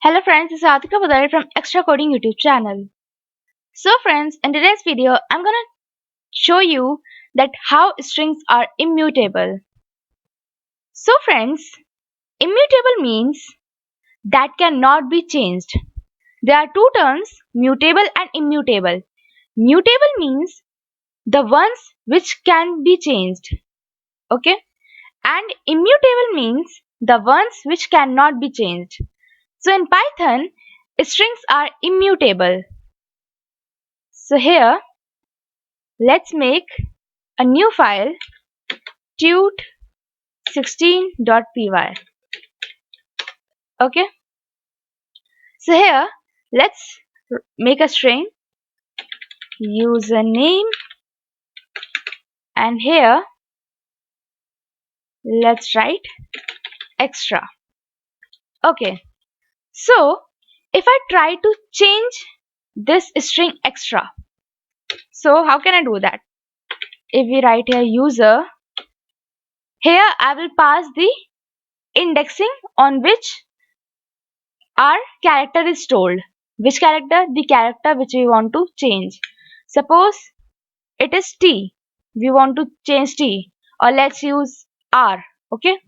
Hello friends, this is Atika Badari from Extra Coding YouTube channel. So friends, in today's video, I'm gonna show you that how strings are immutable. So friends, immutable means that cannot be changed. There are two terms, mutable and immutable. Mutable means the ones which can be changed. Okay? And immutable means the ones which cannot be changed. So in Python, strings are immutable. So here, let's make a new file tut16.py. Okay, so here let's make a string username, and here let's write extra. Okay, so if I try to change this string extra, so how can I do that? If we write here user, here I will pass the indexing on which our character is told. Which character? The character which we want to change. Suppose it is T. We want to change T, or let's use R. Okay,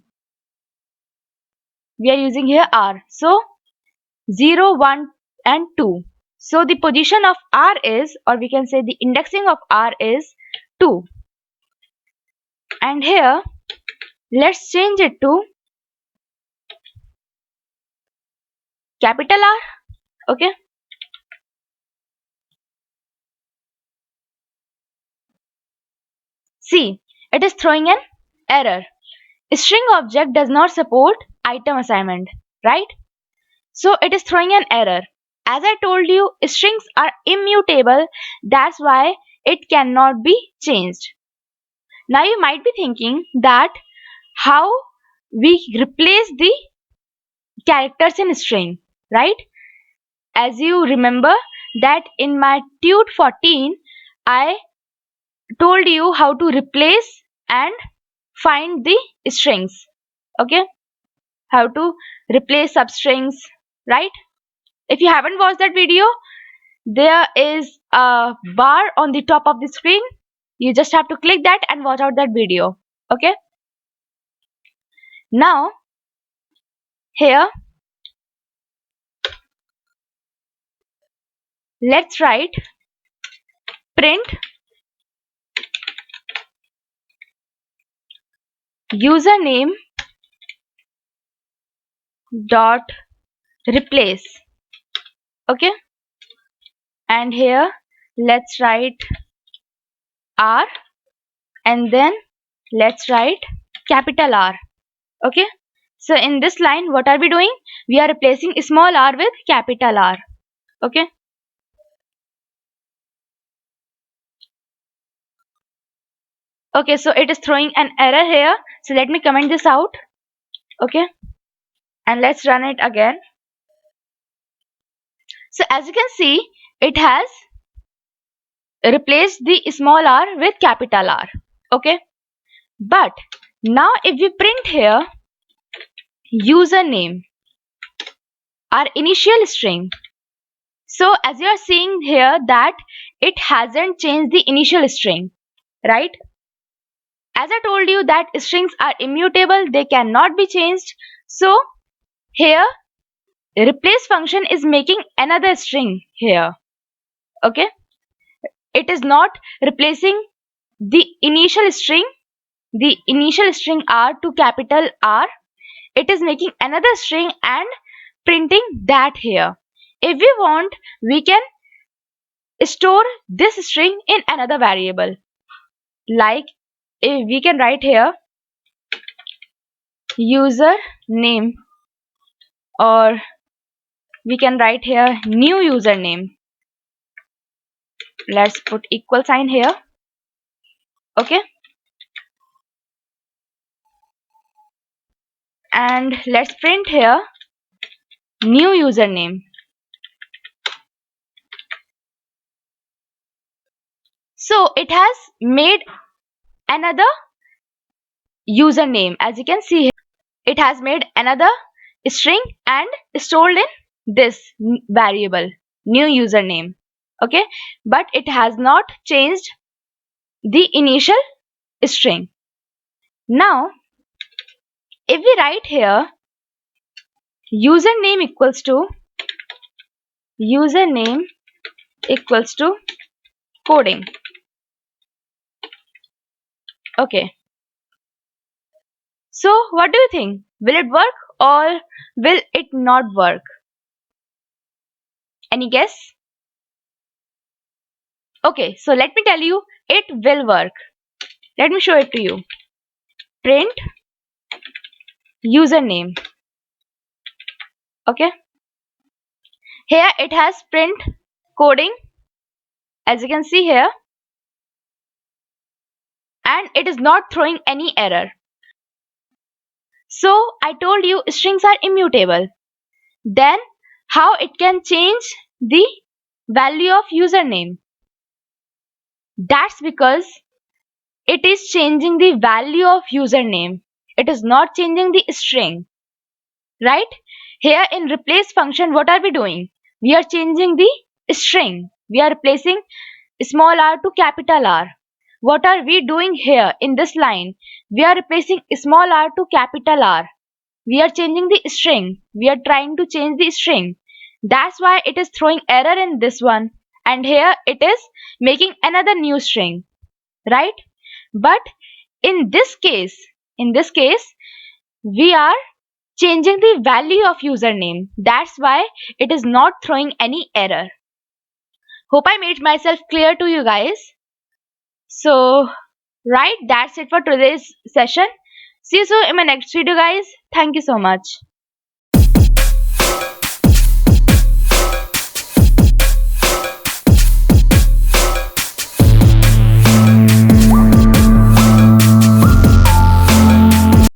we are using here R. So 0, 1 and 2. So the position of R is, or we can say the indexing of R is 2. And here let's change it to capital R. Okay, see, it is throwing an error. String object does not support item assignment, right? So it is throwing an error. As I told you, strings are immutable, that's why it cannot be changed. Now you might be thinking that how we replace the characters in string, right? As you remember that in my tut 14, I told you how to replace and find the strings. Okay, how to replace substrings, right? If you haven't watched that video, there is a bar on the top of the screen. You just have to click that and watch out that video. Okay, now here let's write print username dot replace. Okay, and here let's write R, and then let's write capital R. Okay, so in this line what are we doing? We are replacing small r with capital R. Okay, okay, so it is throwing an error here, so let me comment this out. Okay, and let's run it again. So as you can see, it has replaced the small r with capital R. Okay, but now if we print here username, our initial string, so as you are seeing here that it hasn't changed the initial string, right? As I told you that strings are immutable, they cannot be changed. So here replace function is making another string here. Okay, it is not replacing the initial string R to capital R. It is making another string and printing that here. If we want, we can store this string in another variable, like if we can write here user name, or we can write here new username. Let's put equal sign here. Okay, and let's print here new username. So it has made another username. As you can see here, it has made another string and stored in this variable, new username. Okay, but it has not changed the initial string. Now, if we write here username username equals to coding. Okay, so what do you think? Will it work or will it not work? Any guess? Okay, so let me tell you, it will work. Let me show it to you. Print username. Okay, here it has print coding, as you can see here, and it is not throwing any error. So I told you strings are immutable. Then how it can change the value of username? That's because it is changing the value of username. It is not changing the string, right? Here in replace function, what are we doing? We are changing the string. We are replacing small r to capital R. What are we doing here in this line? We are replacing small r to capital R. We are changing the string. We are trying to change the string. That's why it is throwing error in this one. And here it is making another new string, right? But in this case, we are changing the value of username. That's why it is not throwing any error. Hope I made myself clear to you guys. So, right, that's it for today's session. See you soon in my next video, guys. Thank you so much.